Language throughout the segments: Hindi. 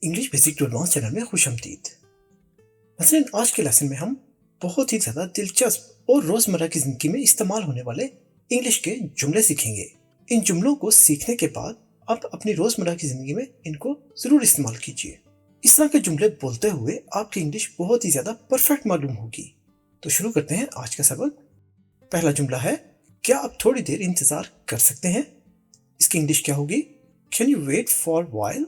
English basic to advance channel में खुशामदीद। मसलन आज के लेसन में हम बहुत ही ज़्यादा दिलचस्प और रोज़मर्रा की ज़िंदगी में इस्तेमाल होने वाले इंग्लिश के जुमले सीखेंगे। इन जुमलों को सीखने के बाद आप अपनी रोज़मर्रा की ज़िंदगी में इनको ज़रूर इस्तेमाल कीजिए। इस तरह के जुमले बोलते हुए आपकी इंग्लिश बहुत ही ज़्यादा परफेक्ट मालूम होगी। तो शुरू करते हैं आज का सबक। पहला जुमला है, क्या आप थोड़ी देर इंतज़ार कर सकते हैं? इसकी इंग्लिश क्या होगी? Can you wait for while?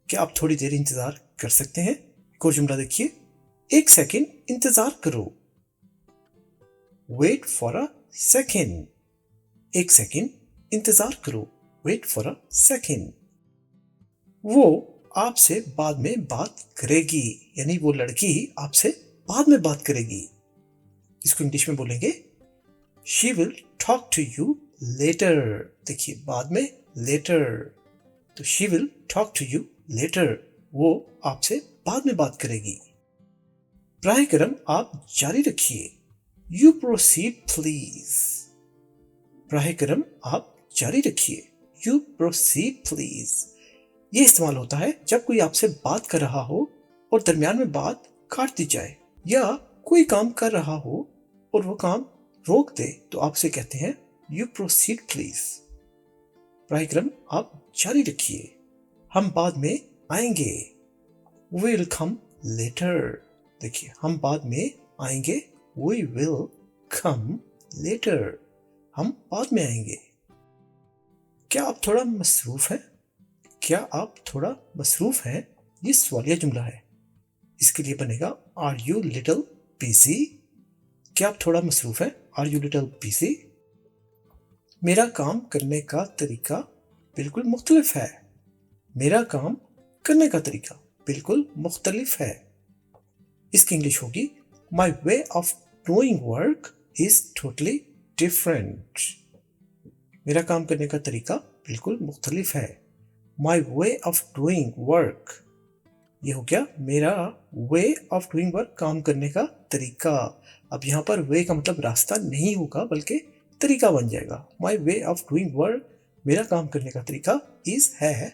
क्या आप थोड़ी देर इंतज़ार कर सकते हैं? एक और जुमला देखिए, एक सेकंड इंतज़ार करो। Wait for a second. एक सेकंड इंतज़ार करो। Wait for a second. वो आपसे बाद में बात करेगी, यानी वो लड़की आपसे बाद में बात करेगी। इसको इंग्लिश में बोलेंगे, she will talk to you later. देखिए, बाद में लेटर, तो she will talk to you later, वो आपसे बाद में बात करेगी। प्राय करम आप जारी रखिए। You proceed please. प्राय करम आप जारी रखिए। You proceed please. ये इस्तेमाल होता है जब कोई आपसे बात कर रहा हो और दरमियान में बात काट दी जाए, या कोई काम कर रहा हो और वो काम रोक दे, तो आपसे कहते हैं यू प्रोसीड प्लीज। प्राय करम आप जारी रखिए, हम बाद में आएंगे। We will come later. देखिए, हम बाद में आएंगे। वी विल कम लेटर, हम बाद में आएंगे। क्या आप थोड़ा मसरूफ हैं? क्या आप थोड़ा मसरूफ हैं? ये सवालिया जुमला है। इसके लिए बनेगा, आर यू लिटिल बिजी? क्या आप थोड़ा मसरूफ हैं? Are you little busy? मेरा काम करने का तरीका बिल्कुल मुख्तलिफ है। मेरा काम करने का तरीका बिल्कुल मुख्तलिफ है। इसकी इंग्लिश होगी, my way of doing work is totally different. मेरा काम करने का तरीका बिल्कुल मुख्तलिफ है। My way of doing work, ये हो गया मेरा वे ऑफ डूइंग वर्क, काम करने का तरीका। अब यहाँ पर वे का मतलब रास्ता नहीं होगा, बल्कि तरीका बन जाएगा। माई वे ऑफ डूइंग वर्क, मेरा काम करने का तरीका, इज है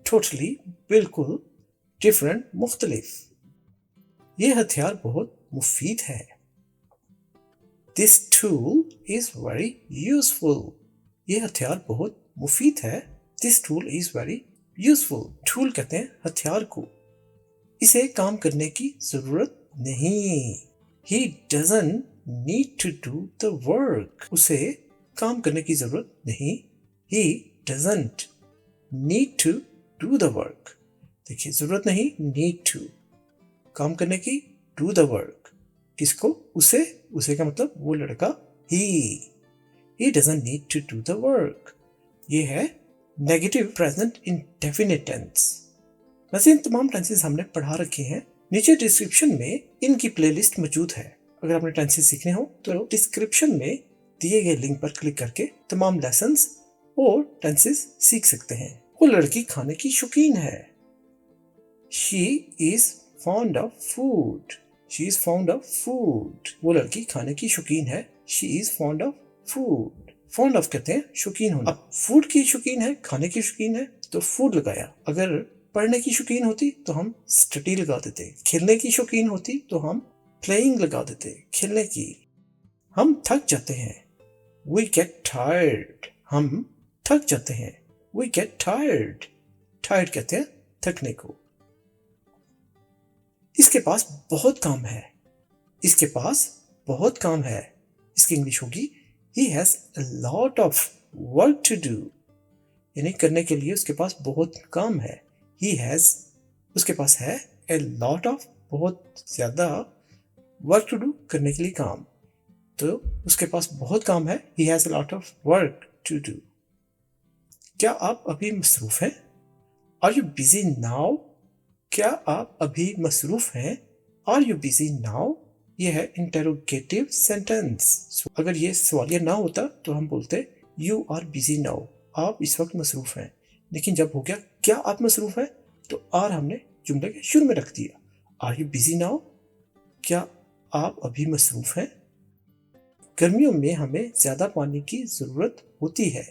टोटली बिल्कुल, डिफरेंट मुख्तलिफ। ये हथियार बहुत मुफीद है। This tool is very useful. ये हथियार बहुत मुफीद है। This tool is very useful. Tool कहते हैं हथियार को। इसे काम करने की जरूरत नहीं। He doesn't need to do the work. उसे काम करने की जरूरत नहीं। He doesn't need to do the work. देखिए, जरूरत नहीं, need to, काम करने की, do the work, किसको? उसे। उसे का मतलब वो लड़का, he doesn't need to do the work। ये है नेगेटिव प्रेजेंट इंडेफिनिट टेंस। वैसे इन तमाम टेंसेस हमने पढ़ा रखे हैं। नीचे डिस्क्रिप्शन में इनकी प्लेलिस्ट मौजूद है। अगर आपने टेंसेस सीखने हो तो डिस्क्रिप्शन में दिए गए लिंक पर क्लिक करके तमाम लेसन्स और टेंसेस सीख सकते हैं। वो लड़की खाने की शौकीन है। She is fond of food. She is fond of food. वो लड़की खाने की शौकीन है। She is fond of food. Fond of कहते हैं शौकीन होना। अब फूड की शौकीन है, खाने की शौकीन है, तो फूड लगाया। अगर पढ़ने की शौकीन होती तो हम स्टडी लगा देते। खेलने की शौकीन होती तो हम प्लेइंग लगा देते, खेलने की। हम थक जाते हैं। We get tired. हम थक जाते हैं। We get tired. Tired कहते हैं थकने को। इसके पास बहुत काम है। इसके पास बहुत काम है। इसकी इंग्लिश होगी, He has a lot of work to do. यानी करने के लिए उसके पास बहुत काम है। He has, उसके पास है, a lot of, बहुत ज़्यादा, work to do, करने के लिए काम, तो उसके पास बहुत काम है। He has a lot of work to do। क्या आप अभी मसरूफ हैं? Are you busy now? क्या आप अभी मसरूफ हैं? Are you busy now? यह है इंटेरोगेटिव सेंटेंस। अगर ये सवालिया ना होता तो हम बोलते you are busy now, आप इस वक्त मसरूफ हैं। लेकिन जब हो गया क्या आप मसरूफ हैं, तो आर हमने जुमले के शुरू में रख दिया। Are you busy now? क्या आप अभी मसरूफ हैं? गर्मियों में हमें ज्यादा पानी की जरूरत होती है।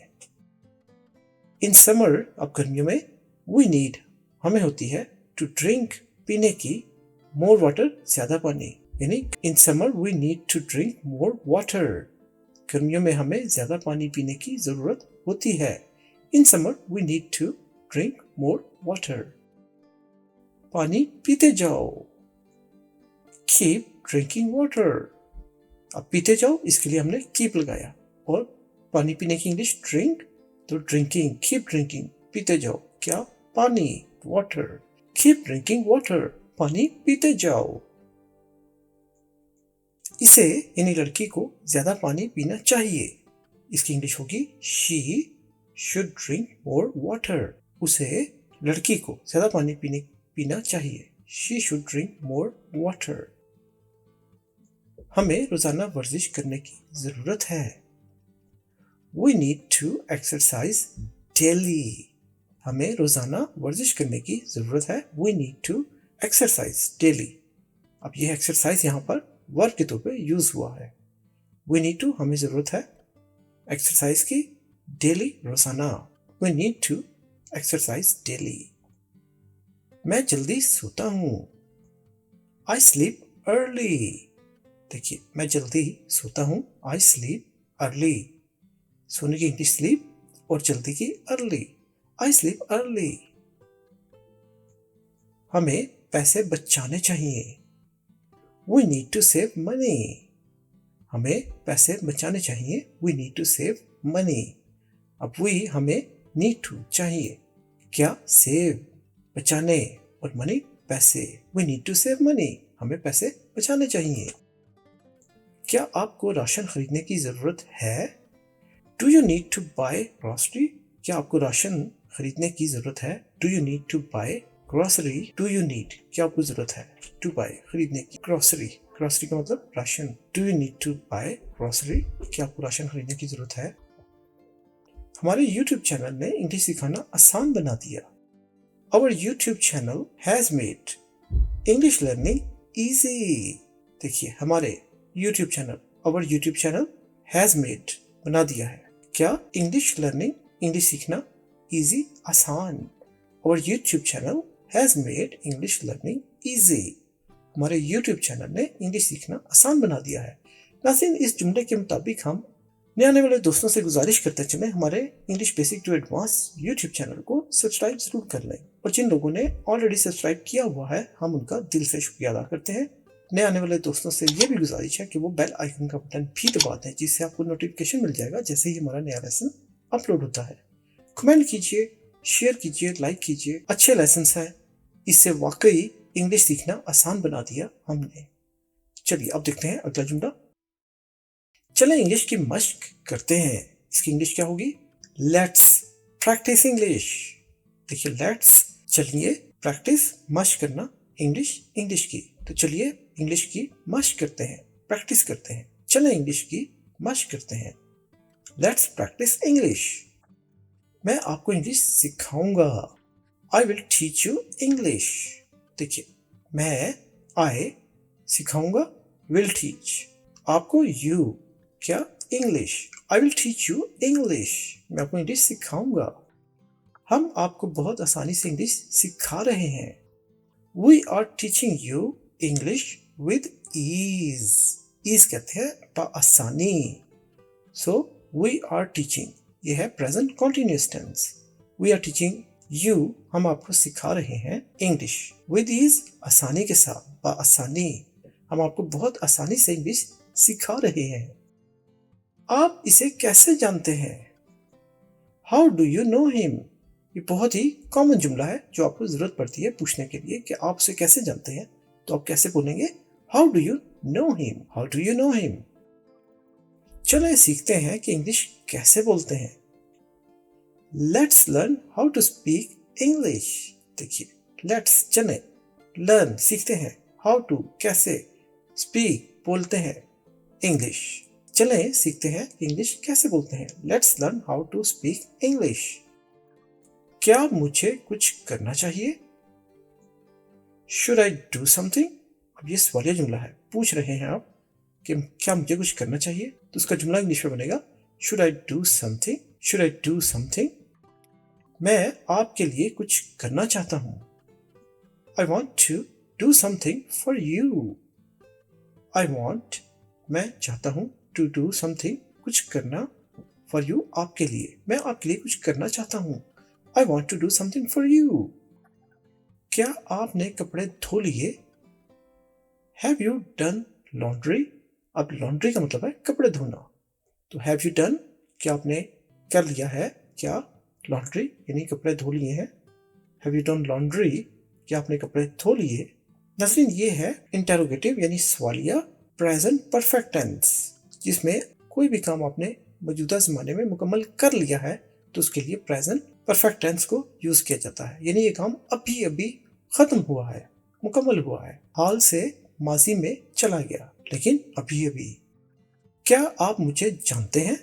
इन समर, अब गर्मियों में, वी नीड, हमें होती है टू ड्रिंक पीने की, मोर वाटर ज्यादा पानी, यानी in summer we need to drink more water, गर्मियों में हमें ज्यादा पानी पीने की जरूरत होती है। In summer we need to drink more water. पानी पीते जाओ, कीप ड्रिंकिंग वाटर। अब पीते जाओ इसके लिए हमने कीप लगाया, और पानी पीने की इंग्लिश ड्रिंक, तो ड्रिंकिंग, कीप ड्रिंकिंग, पीते जाओ क्या, पानी, वाटर, कीप ड्रिंकिंग वाटर, पानी पीते जाओ। इसे यानी लड़की को ज्यादा पानी पीना चाहिए, इसकी इंग्लिश होगी she should drink more water. उसे, लड़की को ज्यादा पानी पीना चाहिए, she should drink more water. हमें रोजाना वर्जिश करने की जरूरत है, we need to exercise daily. हमें रोजाना वर्जिश करने की जरूरत है, we need to exercise daily. अब यह एक्सरसाइज यहाँ पर वर्ब के तौर पे यूज हुआ है। वी नीड टू हमें जरूरत है एक्सरसाइज की, डेली रोजाना, we need to exercise daily. मैं जल्दी सोता हूँ, आई स्लीप अर्ली। देखिए, मैं जल्दी सोता हूँ, आई स्लीप अर्ली। सोने की इंग्लिश स्लीप और जल्दी की अर्ली, आई स्लीप अर्ली। हमें पैसे बचाने चाहिए, we need to save money. हमें पैसे बचाने चाहिए, we need to save money. अब वी हमें नीड टू चाहिए, क्या, सेव बचाने, और मनी पैसे, we need to save money, हमें पैसे बचाने चाहिए। क्या आपको राशन खरीदने की जरूरत है, do you need to buy grocery. क्या आपको राशन खरीदने की जरूरत है, do you need to buy grocery, do you need, क्या आपको जरूरत है, टू बाय खरीदने की, ग्रोसरी, ग्रोसरी का मतलब राशन, do you need to buy grocery, क्या आपको राशन खरीदने की जरूरत है। हमारे YouTube चैनल ने इंग्लिश सिखाना आसान बना दिया, our YouTube channel has made English learning easy. देखिए, हमारे YouTube channel, our YouTube channel has made बना दिया है, क्या, इंग्लिश लर्निंग, इंग्लिश सीखना इजी, आसान। Our YouTube channel has made English learning easy. हमारे YouTube चैनल ने इंग्लिश सीखना आसान बना दिया है। नाज़रीन, इस जुमले के मुताबिक हम नए आने वाले दोस्तों से गुजारिश करते चलें, हमारे English basic to advance YouTube channel को सब्सक्राइब जरूर कर लें, और जिन लोगों ने ऑलरेडी सब्सक्राइब किया हुआ है हम उनका दिल से शुक्रिया अदा करते हैं। नए आने वाले दोस्तों से ये भी गुजारिश है कि वो बेल आइकन का बटन भी दबा दें, जिससे आपको नोटिफिकेशन मिल जाएगा जैसे ही हमारा नया लेसन अपलोड होता है। कमेंट कीजिए, शेयर कीजिए, लाइक कीजिए, अच्छे लेसन हैं, इससे वाकई इंग्लिश सीखना आसान बना दिया हमने। चलिए अब देखते हैं अगला जुमला। चलें इंग्लिश की मश्क करते हैं। इसकी इंग्लिश क्या होगी, लेट्स प्रैक्टिस इंग्लिश। देखिए, लेट्स, चलिए प्रैक्टिस, मश्क करना, इंग्लिश की, तो चलिए इंग्लिश की मश्क करते हैं, प्रैक्टिस करते हैं। चलें इंग्लिश की मश्क करते हैं, लेट्स प्रैक्टिस इंग्लिश। मैं आपको इंग्लिश सिखाऊंगा, I will teach you English. देखिए, मैं, आई, सिखाऊंगा, विल टीच, आपको, यू, क्या, English, I will teach you English, मैं आपको इंग्लिश सिखाऊंगा। हम आपको बहुत आसानी से इंग्लिश सिखा रहे हैं, we are teaching you English with ease. Ease कहते हैं आसानी, सो वी आर टीचिंग, ये है present continuous tense, we are teaching you, हम आपको सिखा रहे हैं, इंग्लिश विद ईज, आसानी के साथ, आसानी, हम आपको बहुत आसानी से इंग्लिश सिखा रहे हैं। आप इसे कैसे जानते हैं, how do you know him. ये बहुत ही कॉमन जुमला है जो आपको जरूरत पड़ती है पूछने के लिए कि आप उसे कैसे जानते हैं, तो आप कैसे बोलेंगे, how do you know him, how do you know him. चलो सीखते हैं कि इंग्लिश कैसे बोलते हैं, let's learn how to speak English. देखिए, लेट्स, चले, लर्न, सीखते हैं, हाउ टू, कैसे, स्पीक, बोलते हैं, इंग्लिश, चले सीखते हैं इंग्लिश कैसे बोलते हैं। Let's learn how to speak English. क्या मुझे कुछ करना चाहिए, शुड आई डू समथिंग। अब ये सवालिया जुमला है, पूछ रहे हैं आप कि क्या मुझे कुछ करना चाहिए, तो उसका जुमला इंग्लिश में बनेगा should I do something, should I do something. मैं आपके लिए कुछ करना चाहता हूँ, I want to do something for you. I want, मैं चाहता हूँ, to do something, कुछ करना, for you, आपके लिए, मैं आपके लिए कुछ करना चाहता हूँ. I want to do something for you. क्या आपने कपड़े धो लिए? Have you done laundry? अब laundry का मतलब है कपड़े धोना. तो have you done, क्या आपने कर लिया है क्या laundry यानी कपड़े धो लिए हैं. Have you done laundry, क्या आपने कपड़े धो लिए. नजरीन, ये है इंटेरोगेटिव यानी सवालिया प्रेजेंट परफेक्ट टेंस, जिसमें कोई भी काम आपने मौजूदा ज़माने में मुकम्मल कर लिया है तो उसके लिए प्रेजेंट परफेक्ट टेंस को यूज किया जाता है. यानी ये काम अभी अभी खत्म हुआ है, मुकम्मल हुआ है, हाल से माजी में चला गया, लेकिन अभी अभी. क्या आप मुझे जानते हैं?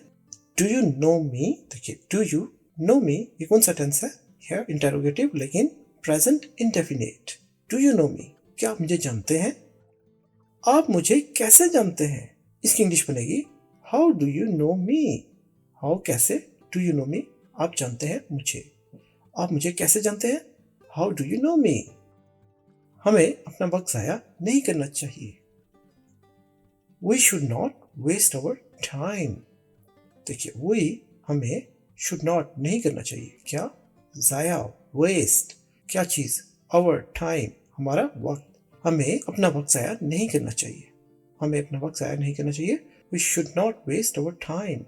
डू यू नो मी. देखिए, डू यू नो मी ये कौन सा टेंस है? है इंटेरोगेटिव लेकिन present indefinite. Do you know me, क्या आप मुझे जानते हैं? आप मुझे कैसे जानते हैं? इसकी इंग्लिश बनेगी how do you know me. How कैसे, डू यू नो मी आप जानते हैं मुझे. आप मुझे कैसे जानते हैं? How do you know me. हमें अपना वक्त ज़ाया नहीं करना चाहिए. We should not waste our time. देखिए, वी हमें शुड नॉट नहीं करना चाहिए. क्या? ज़ाया, वेस्ट, क्या चीज़? अवर टाइम, हमारा वक्त. हमें अपना वक्त ज़ाया नहीं करना चाहिए. हमें अपना वक्त ज़ाया नहीं करना चाहिए. We should not waste our time.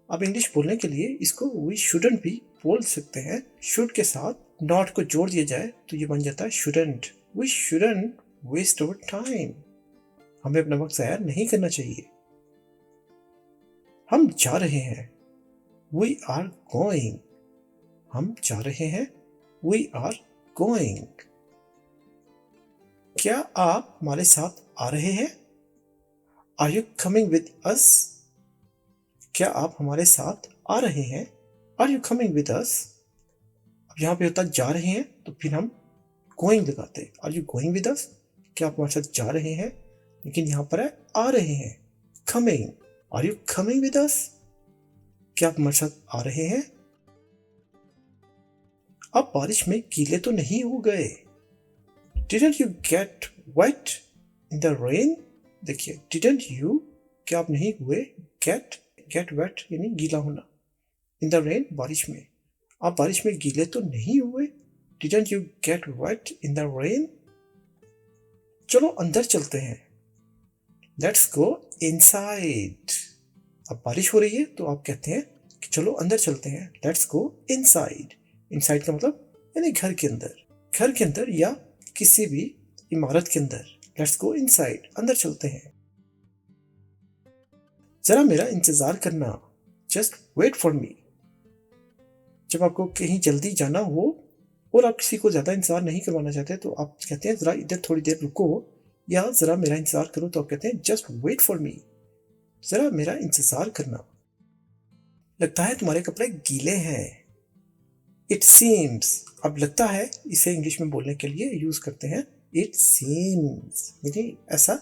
अब इंग्लिश बोलने के लिए इसको वी शुडंट भी बोल सकते हैं. शुड के साथ नॉट को जोड़ दिया जाए तो ये बन जाता है shouldn't. We shouldn't waste our time. हमें अपना वक्त ज़ाया नहीं करना चाहिए. हम जा रहे हैं. We are going. हम जा रहे हैं. We are going. क्या आप हमारे साथ आ रहे हैं? Are you coming with us. क्या आप हमारे साथ आ रहे हैं? Are you coming with us. अब यहाँ पे होता जा रहे हैं तो फिर हम गोइंग लगाते हैं. Are you going with us, क्या आप हमारे साथ जा रहे हैं, लेकिन यहाँ पर है आ रहे हैं. Coming, are you coming with us, क्या आप हमारे साथ आ रहे हैं? आप बारिश में गीले तो नहीं हो गए. Didn't you get wet in the rain? देखिए, didn't you, क्या आप नहीं हुए, get wet यानी गीला होना, in the rain बारिश में, आप बारिश में गीले तो नहीं हुए. Didn't you get wet in the rain? चलो अंदर चलते हैं. Let's go inside. अब बारिश हो रही है तो आप कहते हैं कि चलो अंदर चलते हैं. Let's go inside. Inside का मतलब यानी घर के अंदर. घर के अंदर या किसी भी इमारत के अंदर. लेट्स गो इनसाइड, अंदर चलते हैं. जरा मेरा इंतजार करना. Just wait for me. जब आपको कहीं जल्दी जाना हो और आप किसी को ज्यादा इंतजार नहीं करवाना चाहते तो आप कहते हैं जरा इधर थोड़ी देर रुको, या जरा मेरा इंतजार करो तो आप कहते हैं जस्ट वेट फॉर मी. जरा मेरा इंतजार करना. लगता है तुम्हारे कपड़े गीले हैं. इट सीम्स, अब लगता है इसे इंग्लिश में बोलने के लिए यूज करते हैं इट सीम्स, यानी ऐसा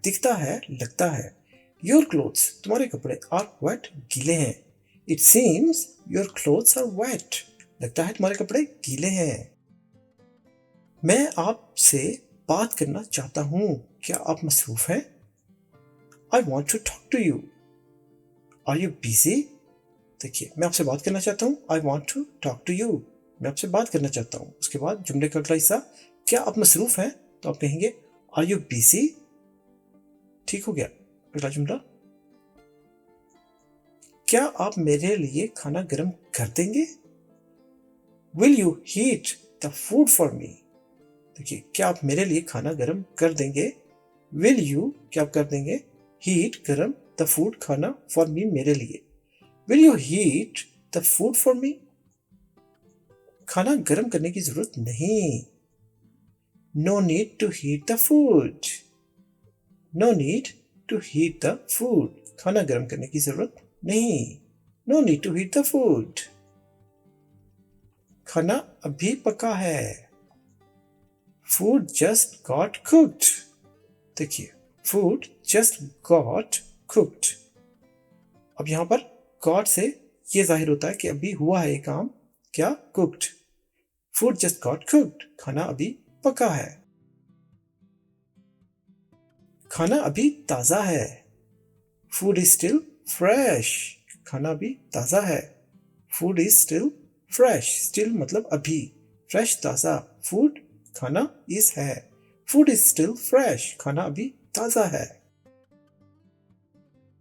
दिखता है, लगता है. योर क्लोथ्स, तुम्हारे कपड़े, आर वेट, गीले हैं. It seems your clothes are wet, लगता है तुम्हारे कपड़े गीले हैं. मैं आपसे बात करना चाहता हूँ, क्या आप मसरूफ हैं? I want to talk to you. Are you busy. देखिए, मैं आपसे बात करना चाहता हूँ. I want to talk to you, मैं आपसे बात करना चाहता हूँ. उसके बाद जुमले का अगला हिस्सा, क्या आप मसरूफ हैं, तो आप कहेंगे आर यू बिजी. ठीक हो गया. अगला जुमला, क्या आप मेरे लिए खाना गर्म कर देंगे? Will you heat the food for मी. देखिए, क्या आप मेरे लिए खाना गर्म कर देंगे. विल यू, क्या आप कर देंगे, हीट गर्म, द फूड खाना, फॉर मी मेरे लिए. Will you heat the food for me. खाना गर्म करने की जरूरत नहीं. No need to heat the food. No need to heat the food, खाना गर्म करने की जरूरत नहीं. No need to heat the food. खाना अभी पका है. Food just got cooked. देखिए, फूड जस्ट गॉट कुक्ड. अब यहां पर गॉट से ये जाहिर होता है कि अभी हुआ है ये काम, क्या, cooked. Food just got cooked, खाना अभी पका है. खाना अभी ताज़ा है। Food is still fresh. खाना अभी ताज़ा है। Food is still fresh. Still मतलब अभी, फ्रेश ताज़ा। फूड खाना इज है। Food is still fresh. खाना अभी ताज़ा है।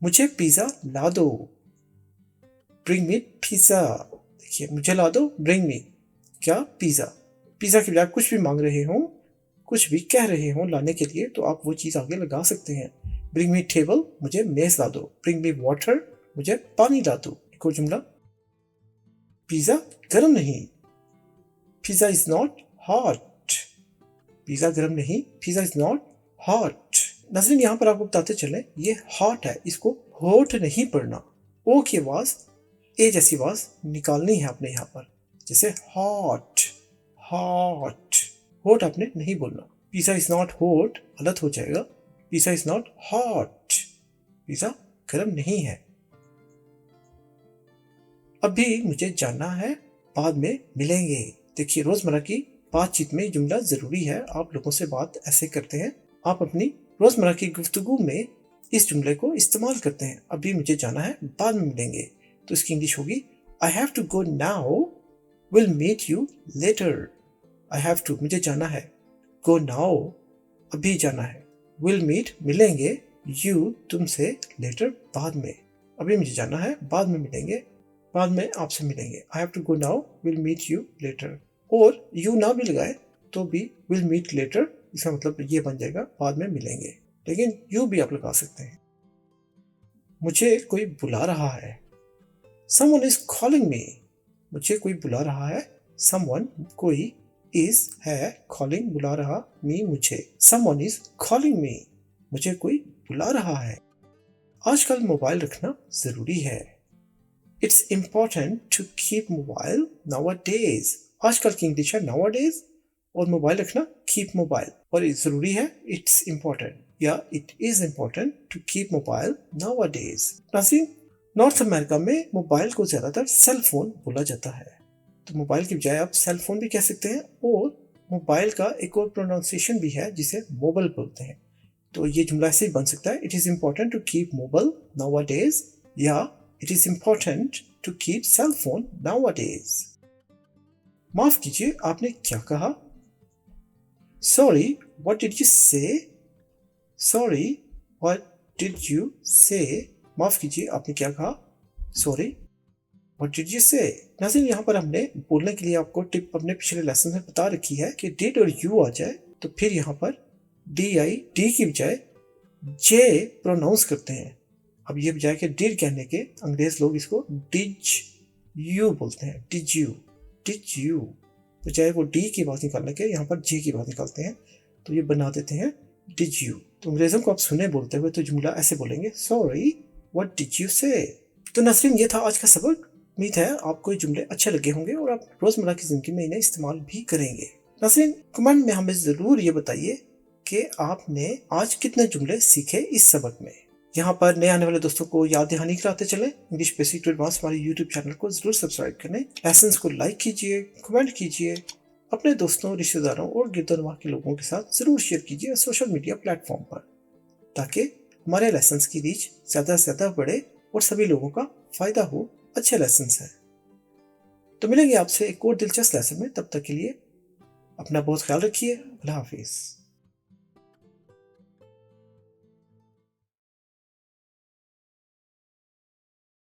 मुझे पिज़्ज़ा ला दो। Bring me pizza. देखिए, मुझे ला दो, ब्रिंग मी, क्या, पिज़्ज़ा। पिज़्ज़ा के बजाय कुछ भी मांग रहे हो, कुछ भी कह रहे हो लाने के लिए, तो आप वो चीज़ आगे लगा सकते हैं। ब्रिंग मी टेबल, मुझे मेज ला दो। ब्रिंग मी वाटर, मुझे पानी ला दो। एक और जुमला, पिज़्ज़ा गर्म नहीं। Pizza is not hot. Pizza गर्म नहीं, पिज़्ज़ा इज नॉट हॉट। नाज़रीन, यहाँ पर आपको बताते चले, ये हॉट है, इसको होट नहीं पढ़ना। ओ की आवाज़, ए जैसी आवाज़ निकालनी है आपने यहाँ पर, जैसे हॉट, हॉट। होट आपने नहीं बोलना। पिज़्ज़ा इज नॉट हॉट गलत हो जाएगा। Pizza is not hot. Pizza गर्म नहीं है। अभी मुझे जाना है, बाद में मिलेंगे। देखिए, रोजमर्रा की बातचीत में जुमला जरूरी है। आप लोगों से बात ऐसे करते हैं, आप अपनी रोजमर्रा की गुफ्तगू में इस जुमले को इस्तेमाल करते हैं। अभी मुझे जाना है, बाद में मिलेंगे। तो इसकी इंग्लिश होगी, I have to go now, will meet you later. I have to, मुझे जाना है, गो नाउ, अभी जाना है, विल मीट, मिलेंगे, यू, तुमसे, लेटर, बाद में। अभी मुझे जाना है, बाद में मिलेंगे, बाद में आपसे मिलेंगे। I have to go now, will meet you later. और यू ना भी लगाए तो भी विल मीट लेटर, इसका मतलब ये बन जाएगा बाद में मिलेंगे, लेकिन यू भी आप लगा सकते हैं। मुझे कोई बुला रहा है। Someone is calling me. मुझे कोई बुला रहा है। Someone, कोई, is, है, calling, बुला रहा, me, मुझे। Someone is calling me. मुझे कोई बुला रहा है। आजकल मोबाइल रखना जरूरी है। It's important to keep mobile nowadays. आजकल की इंग्लिश है nowadays, और मोबाइल रखना keep mobile, और जरूरी है it's important, या it is important to keep mobile nowadays. नाज़रीन, नॉर्थ अमेरिका में मोबाइल को ज्यादातर सेल फोन बोला जाता है, तो मोबाइल की बजाय आप सेल फोन भी कह सकते हैं। और मोबाइल का एक और प्रोनाउंसिएशन भी है जिसे मोबाइल बोलते हैं। तो ये जुमला ऐसे ही बन सकता है, it is important to keep mobile nowadays, या it is important to keep cell phone nowadays. माफ कीजिए, आपने क्या कहा? Sorry, what did you say? Sorry, what did you say? माफ कीजिए, आपने क्या कहा? सॉरी, व्हाट डिड यू से? नाज़रीन, यहाँ पर हमने बोलने के लिए आपको टिप अपने पिछले लेसन में बता रखी है कि डिड और यू आ जाए तो फिर यहाँ पर डी की बजाय जे प्रोनाउंस करते हैं। अब ये बजाय के डिड कहने के अंग्रेज लोग इसको डिज यू बोलते हैं। डिज यू, डिज यू, बजाय वो डी की आवाज़ निकालने के यहाँ पर जे की आवाज़ निकालते हैं, तो ये बना देते हैं डिज यू। तो अंग्रेजों को आप सुने बोलते हुए तो जुमला ऐसे बोलेंगे, सॉरी, व्हाट डिड यू से? तो नाज़रीन, ये था आज का सबक। उम्मीद है आपको ये जुमले अच्छे लगे होंगे और आप रोजमर्रा की जिंदगी में इन्हें इस्तेमाल भी करेंगे। नाज़रीन, कमेंट में हमें जरूर ये बताइए कि आपने आज कितने जुमले सीखे इस सबक में। यहाँ पर नए आने वाले दोस्तों को याद दहानी कराते चले, इंग्लिश बेसिक टू एडवांस हमारे यूट्यूब चैनल को जरूर सब्सक्राइब करें। लेसन्स को लाइक कीजिए, कमेंट कीजिए, अपने दोस्तों, रिश्तेदारों और गिरदोनवा के लोगों के साथ जरूर शेयर कीजिए सोशल मीडिया प्लेटफॉर्म पर, ताकि हमारे लेसन्स की रीच ज़्यादा से ज़्यादा बढ़े और सभी लोगों का फ़ायदा हो। अच्छे लेसन्स हैं। तो मिलेंगे आपसे एक और दिलचस्प लेसन में, तब तक के लिए अपना बहुत ख्याल रखिए। अल्लाह हाफिज़।